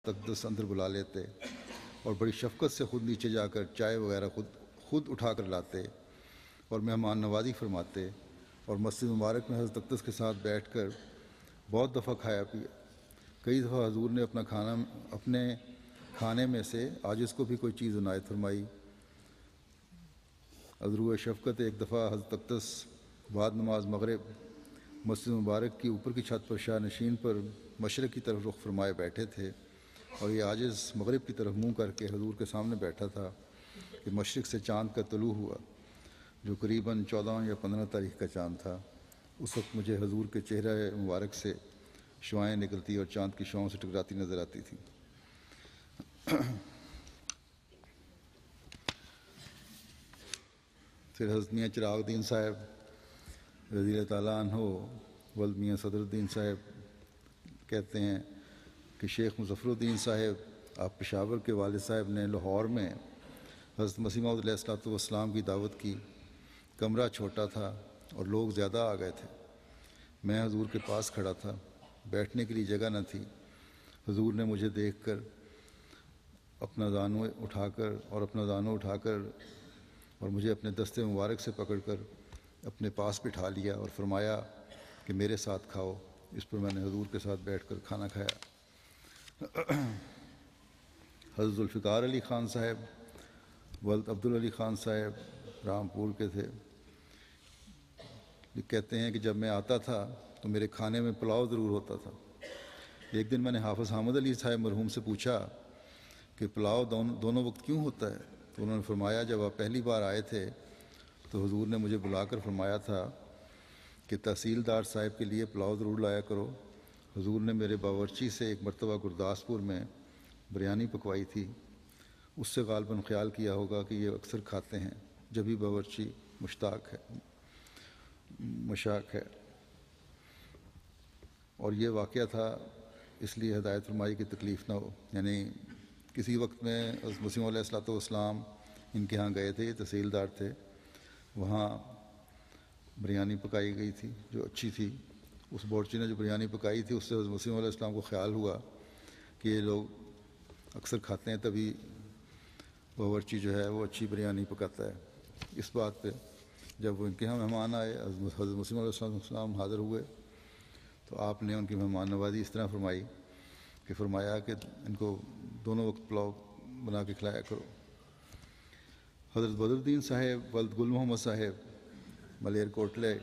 تقدس اندر بلا لیتے اور بڑی شفقت سے خود نیچے جا کر چائے وغیرہ خود اٹھا کر لاتے اور مہمان نوازی فرماتے، اور مسجد مبارک میں حضرت اقدس کے ساتھ بیٹھ کر بہت دفعہ کھایا پیا۔ کئی دفعہ حضور نے اپنے کھانے میں سے عاجز کو بھی کوئی چیز عنایت فرمائی۔ ازرو شفقت ایک دفعہ حضرت اقدس بعد نماز مغرب مسجد مبارک کی اوپر کی چھت پر شاہ نشین پر مشرق کی طرف رخ فرمائے بیٹھے تھے، اور یہ عاجز مغرب کی طرف منہ کر کے حضور کے سامنے بیٹھا تھا کہ مشرق سے چاند کا طلوع ہوا، جو قریباً 14 یا 15 تاریخ کا چاند تھا۔ اس وقت مجھے حضور کے چہرہ مبارک سے شعائیں نکلتی اور چاند کی شعاؤں سے ٹکراتی نظر آتی تھی۔ پھر حضرت میاں چراغ الدین صاحب رضی اللہ تعالیٰ عنہ ولد میاں صدر الدین صاحب کہتے ہیں کہ شیخ مظفر الدین صاحب آپ پشاور کے والد صاحب نے لاہور میں حضرت مسیح موعود علیہ الصلوۃ والسلام کی دعوت کی۔ کمرہ چھوٹا تھا اور لوگ زیادہ آ گئے تھے۔ میں حضور کے پاس کھڑا تھا، بیٹھنے کے لیے جگہ نہ تھی۔ حضور نے مجھے دیکھ کر اپنا زانو اٹھا کر اور مجھے اپنے دستے مبارک سے پکڑ کر اپنے پاس بٹھا لیا اور فرمایا کہ میرے ساتھ کھاؤ۔ اس پر میں نے حضور کے ساتھ بیٹھ کر کھانا کھایا۔ حضرت ذوالفقار علی خان صاحب ولد عبدالعلی خان صاحب رامپور کے تھے۔ کہتے ہیں کہ جب میں آتا تھا تو میرے کھانے میں پلاؤ ضرور ہوتا تھا۔ ایک دن میں نے حافظ حامد علی صاحب مرحوم سے پوچھا کہ پلاؤ دونوں وقت کیوں ہوتا ہے؟ تو انہوں نے فرمایا جب آپ پہلی بار آئے تھے تو حضور نے مجھے بلا کر فرمایا تھا کہ تحصیلدار صاحب کے لیے پلاؤ ضرور لایا کرو۔ حضور نے میرے باورچی سے ایک مرتبہ گرداسپور میں بریانی پکوائی تھی۔ اس سے غالباً خیال کیا ہوگا کہ یہ اکثر کھاتے ہیں جب بھی باورچی مشاق ہے، اور یہ واقعہ تھا اس لیے ہدایت فرمائی کی تکلیف نہ ہو۔ یعنی کسی وقت میں مسیح علیہ الصلوۃ والسلام ان کے ہاں گئے تھے، یہ تحصیلدار تھے، وہاں بریانی پکائی گئی تھی جو اچھی تھی۔ اس باورچی نے جو بریانی پکائی تھی اس سے مسیح علیہ السلام کو خیال ہوا کہ یہ لوگ اکثر کھاتے ہیں، تبھی باورچی جو ہے وہ اچھی بریانی پکاتا ہے۔ اس بات پہ جب وہ ان کے یہاں مہمان آئے، حضرت مسیح علیہ السلام حاضر ہوئے تو آپ نے ان کی مہمان نوازی اس طرح فرمایا کہ ان کو دونوں وقت پلاؤ بنا کے کھلایا کرو۔ حضرت بدر الدین صاحب ولد گل محمد صاحب ملیر کوٹلے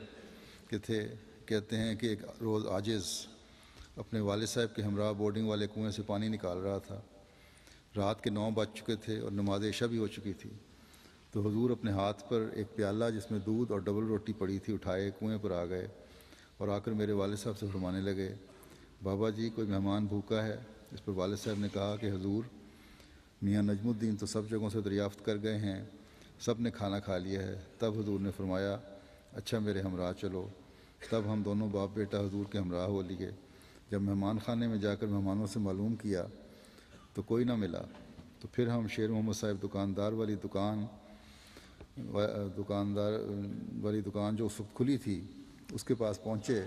کے تھے۔ کہتے ہیں کہ ایک روز عاجز اپنے والد صاحب کے ہمراہ بورڈنگ والے کنویں سے پانی نکال رہا تھا۔ رات کے 9 بج چکے تھے اور نماز عشاء بھی ہو چکی تھی۔ تو حضور اپنے ہاتھ پر ایک پیالہ جس میں دودھ اور ڈبل روٹی پڑی تھی اٹھائے کنویں پر آ گئے اور آ کر میرے والد صاحب سے فرمانے لگے، بابا جی کوئی مہمان بھوکا ہے؟ اس پر والد صاحب نے کہا کہ حضور میاں نجم الدین تو سب جگہوں سے دریافت کر گئے ہیں، سب نے کھانا کھا لیا ہے۔ تب حضور نے فرمایا اچھا میرے ہمراہ چلو۔ تب ہم دونوں باپ بیٹا حضور کے ہمراہ ہو لیے۔ جب مہمان خانے میں جا کر مہمانوں سے معلوم کیا تو کوئی نہ ملا، تو پھر ہم شیر محمد صاحب دکان جو اس وقت کھلی تھی اس کے پاس پہنچے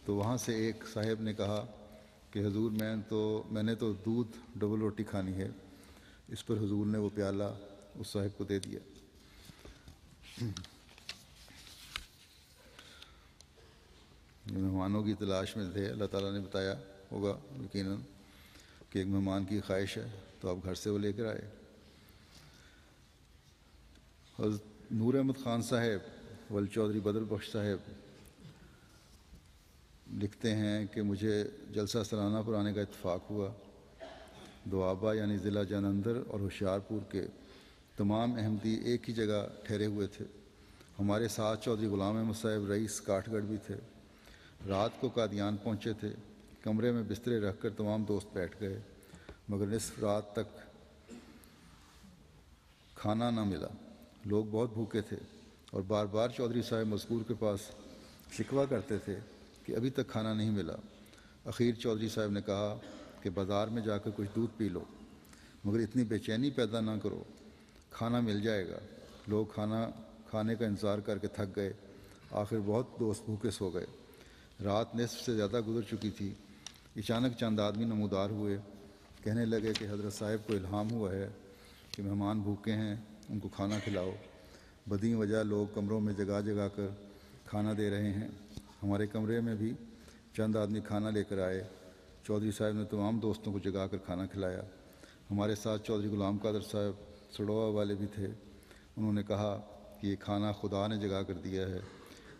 تو وہاں سے ایک صاحب نے کہا کہ حضور میں نے تو دودھ ڈبل روٹی کھانی ہے۔ اس پر حضور نے وہ پیالہ اس صاحب کو دے دیا۔ مہمانوں کی تلاش میں تھے، اللہ تعالیٰ نے بتایا ہوگا یقیناً کہ ایک مہمان کی خواہش ہے تو آپ گھر سے وہ لے کر آئے۔ حضرت نور احمد خان صاحب ولد چودھری بدر بخش صاحب لکھتے ہیں کہ مجھے جلسہ سالانہ پر آنے کا اتفاق ہوا۔ دوآبہ یعنی ضلع جالندھر اور ہوشیارپور کے تمام احمدی ایک ہی جگہ ٹھہرے ہوئے تھے۔ ہمارے ساتھ چودھری غلام احمد صاحب رئیس کاٹھ گڑھ بھی تھے۔ رات کو قادیان پہنچے تھے۔ کمرے میں بسترے رکھ کر تمام دوست بیٹھ گئے، مگر نصف رات تک کھانا نہ ملا۔ لوگ بہت بھوکے تھے اور بار بار چودھری صاحب مذکور کے پاس شکوہ کرتے تھے کہ ابھی تک کھانا نہیں ملا۔ اخیر چودھری صاحب نے کہا کہ بازار میں جا کر کچھ دودھ پی لو، مگر اتنی بے چینی پیدا نہ کرو، کھانا مل جائے گا۔ لوگ کھانے کا انتظار کر کے تھک گئے۔ آخر بہت دوست بھوکے سو گئے۔ رات نصف سے زیادہ گزر چکی تھی۔ اچانک چند آدمی نمودار ہوئے، کہنے لگے کہ حضرت صاحب کو الہام ہوا ہے کہ مہمان بھوکے ہیں، ان کو کھانا کھلاؤ۔ بدی وجہ لوگ کمروں میں جگا جگا کر کھانا دے رہے ہیں۔ ہمارے کمرے میں بھی چند آدمی کھانا لے کر آئے۔ چودھری صاحب نے تمام دوستوں کو جگا کر کھانا کھلایا۔ ہمارے ساتھ چودھری غلام قادر صاحب سڑوا والے بھی تھے۔ انہوں نے کہا کہ یہ کھانا خدا نے جگا کر دیا ہے۔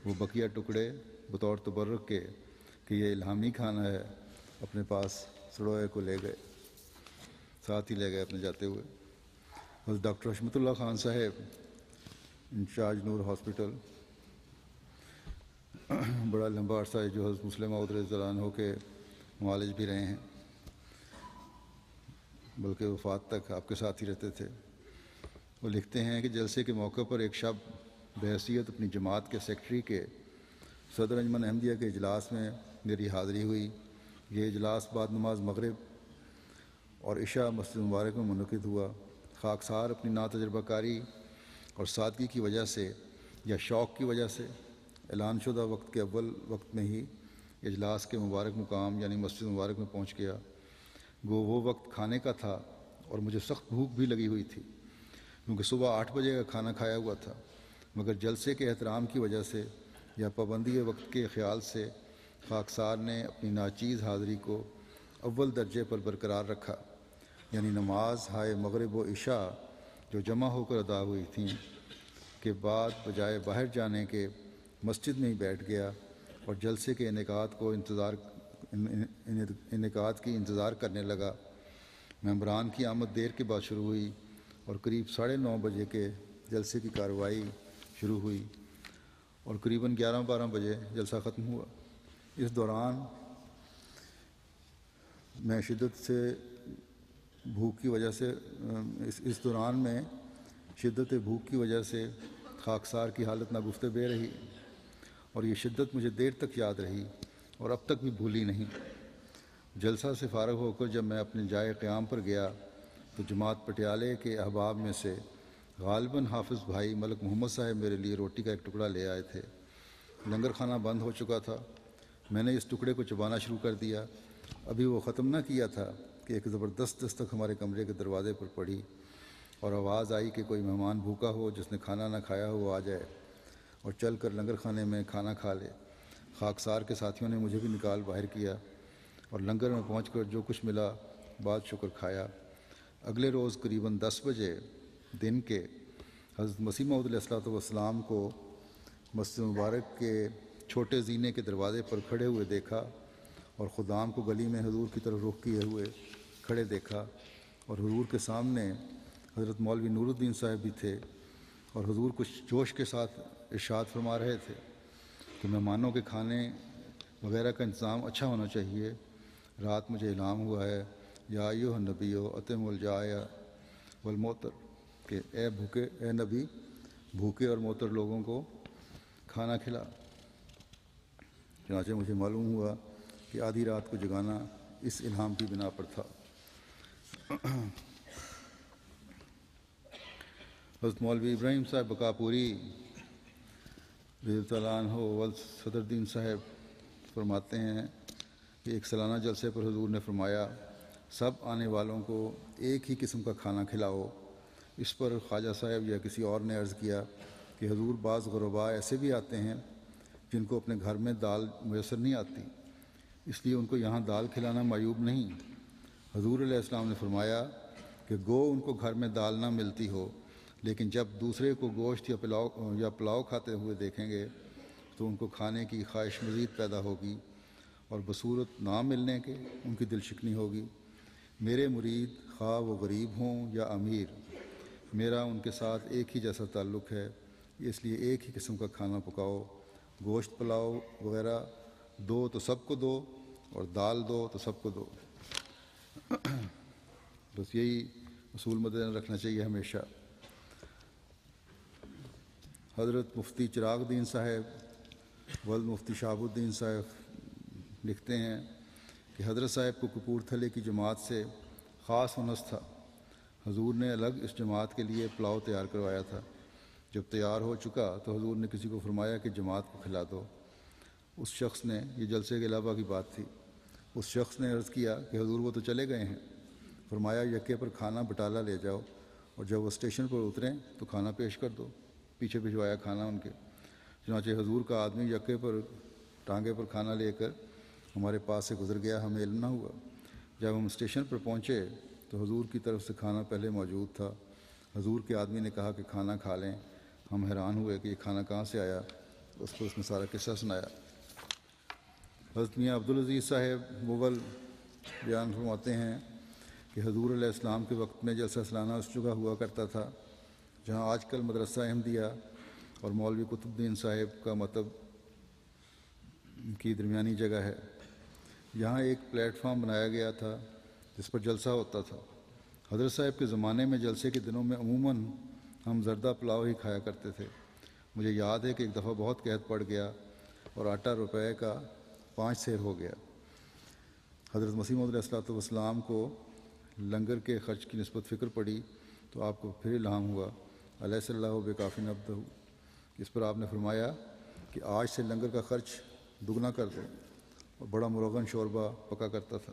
وہ بقیہ ٹکڑے بطور تبرک کے کہ یہ الہامی کھانا ہے اپنے پاس سڑوئے کو لے گئے، ساتھ ہی لے گئے اپنے جاتے ہوئے۔ بس ڈاکٹر حشمت اللہ خان صاحب انچارج نور ہاسپٹل بڑا لمبا عرصہ ہے، جو حضرت مسلم موعود رضی اللہ عنہ کے معالج بھی رہے ہیں، بلکہ وفات تک آپ کے ساتھ ہی رہتے تھے۔ وہ لکھتے ہیں کہ جلسے کے موقع پر ایک شب بحیثیت اپنی جماعت کے سیکرٹری کے صدر انجمن احمدیہ کے اجلاس میں میری حاضری ہوئی۔ یہ اجلاس بعد نماز مغرب اور عشاء مسجد مبارک میں منعقد ہوا۔ خاکسار اپنی ناتجربہ کاری اور سادگی کی وجہ سے یا شوق کی وجہ سے اعلان شدہ وقت کے اول وقت میں ہی اجلاس کے مبارک مقام یعنی مسجد مبارک میں پہنچ گیا۔ گو وہ وقت کھانے کا تھا اور مجھے سخت بھوک بھی لگی ہوئی تھی، کیونکہ صبح 8 بجے کا کھانا کھایا ہوا تھا، مگر جلسے کے احترام کی وجہ سے یا پابندی وقت کے خیال سے خاکسار نے اپنی ناچیز حاضری کو اول درجے پر برقرار رکھا، یعنی نماز ہائے مغرب و عشاء جو جمع ہو کر ادا ہوئی تھیں کے بعد بجائے باہر جانے کے مسجد میں ہی بیٹھ گیا اور جلسے کے انعقاد کی انتظار کرنے لگا۔ ممبران کی آمد دیر کے بعد شروع ہوئی اور قریب 9:30 بجے کے جلسے کی کارروائی شروع ہوئی اور قریباً 11-12 بجے جلسہ ختم ہوا۔ اس دوران میں شدت بھوک کی وجہ سے خاکسار کی حالت ناگفتہ بے رہی اور یہ شدت مجھے دیر تک یاد رہی اور اب تک بھی بھولی نہیں۔ جلسہ سے فارغ ہو کر جب میں اپنے جائے قیام پر گیا تو جماعت پٹیالے کے احباب میں سے غالباً حافظ بھائی ملک محمد صاحب میرے لیے روٹی کا ایک ٹکڑا لے آئے تھے۔ لنگر کھانا بند ہو چکا تھا۔ میں نے اس ٹکڑے کو چبانا شروع کر دیا۔ ابھی وہ ختم نہ کیا تھا کہ ایک زبردست دستک ہمارے کمرے کے دروازے پر پڑی اور آواز آئی کہ کوئی مہمان بھوکا ہو جس نے کھانا نہ کھایا ہو وہ آ جائے اور چل کر لنگر خانے میں کھانا کھا لے۔ خاکسار کے ساتھیوں نے مجھے بھی نکال باہر کیا اور لنگر میں پہنچ کر جو کچھ ملا بعد شکر کھایا۔ اگلے روز قریباً 10 بجے دن کے حضرت مسیح موعود علیہ الصلوۃ والسلام کو مسجد مبارک کے چھوٹے زینے کے دروازے پر کھڑے ہوئے دیکھا اور خدام کو گلی میں حضور کی طرف رخ کیے ہوئے کھڑے دیکھا اور حضور کے سامنے حضرت مولوی نور الدین صاحب بھی تھے اور حضور کچھ جوش کے ساتھ ارشاد فرما رہے تھے کہ مہمانوں کے کھانے وغیرہ کا انتظام اچھا ہونا چاہیے۔ رات مجھے الہام ہوا ہے یا ایھا النبی اطعم الجائع والمعتر کہ اے نبی بھوکے اور معتر لوگوں کو کھانا کھلا۔ چنانچہ مجھے معلوم ہوا کہ آدھی رات کو جگانا اس الہام کی بنا پر تھا۔ حضرت مولوی ابراہیم صاحب بقاپوری رضی اللہ عنہ ولد صدر الدین صاحب فرماتے ہیں کہ ایک سالانہ جلسے پر حضور نے فرمایا سب آنے والوں کو ایک ہی قسم کا کھانا کھلاؤ۔ اس پر خواجہ صاحب یا کسی اور نے عرض کیا کہ حضور بعض غرباء ایسے بھی آتے ہیں جن کو اپنے گھر میں دال میسر نہیں آتی، اس لیے ان کو یہاں دال کھلانا معیوب نہیں۔ حضور علیہ السلام نے فرمایا کہ گو ان کو گھر میں دال نہ ملتی ہو، لیکن جب دوسرے کو گوشت یا پلاؤ کھاتے ہوئے دیکھیں گے تو ان کو کھانے کی خواہش مزید پیدا ہوگی اور بصورت نہ ملنے کے ان کی دل شکنی ہوگی۔ میرے مرید خواہ وہ غریب ہوں یا امیر، میرا ان کے ساتھ ایک ہی جیسا تعلق ہے، اس لیے ایک ہی قسم کا کھانا پکاؤ، گوشت پلاؤ وغیرہ دو تو سب کو دو اور دال دو تو سب کو دو۔ بس یہی اصول مد نظر رکھنا چاہیے ہمیشہ۔ حضرت مفتی چراغ الدین صاحب ولد مفتی شہاب الدین صاحب لکھتے ہیں کہ حضرت صاحب کو کپورتھلے کی جماعت سے خاص انس تھا۔ حضور نے الگ اس جماعت کے لیے پلاؤ تیار کروایا تھا۔ جب تیار ہو چکا تو حضور نے کسی کو فرمایا کہ جماعت کو کھلا دو۔ اس شخص نے، یہ جلسے کے علاوہ کی بات تھی، اس شخص نے عرض کیا کہ حضور وہ تو چلے گئے ہیں۔ فرمایا یکے پر کھانا بٹالہ لے جاؤ اور جب وہ اسٹیشن پر اتریں تو کھانا پیش کر دو۔ پیچھے بھجوایا کھانا ان کے۔ چنانچہ حضور کا آدمی یکے پر ٹانگے پر کھانا لے کر ہمارے پاس سے گزر گیا، ہمیں علم نہ ہوا۔ جب ہم اسٹیشن پر پہنچے تو حضور کی طرف سے کھانا پہلے موجود تھا۔ حضور کے آدمی نے کہا کہ کھانا کھا لیں۔ ہم حیران ہوئے کہ یہ کھانا کہاں سے آیا۔ اس پر اس نے سارا قصہ سنایا۔ حضرت میاں عبدالعزیز صاحب مغل بیان فرماتے ہیں کہ حضور علیہ السلام کے وقت میں جلسہ سالانہ اس جگہ ہوا کرتا تھا جہاں آج کل مدرسہ احمدیہ اور مولوی قطب الدین صاحب کا مکتب کی درمیانی جگہ ہے۔ یہاں ایک پلیٹ فارم بنایا گیا تھا جس پر جلسہ ہوتا تھا۔ حضرت صاحب کے زمانے میں جلسے کے دنوں میں عموماً ہم زردہ پلاؤ ہی کھایا کرتے تھے۔ مجھے یاد ہے کہ ایک دفعہ بہت قحط پڑ گیا اور آٹا روپے کا 5 سیر ہو گیا۔ حضرت مسیح موعود علیہ الصلوۃ والسلام کو لنگر کے خرچ کی نسبت فکر پڑی تو آپ کو پھر الہام ہوا، الیس اللہ بکافٍ عبدہ۔ اس پر آپ نے فرمایا کہ آج سے لنگر کا خرچ دگنا کر دو، اور بڑا مرغن شوربہ پکا کرتا تھا۔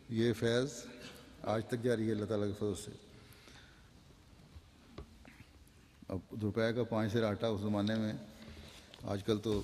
یہ فیض آج تک جاری ہے اللہ تعالیٰ کے فضل سے۔ اب روپے کا 5 سیر آٹا اس زمانے میں، آج کل تو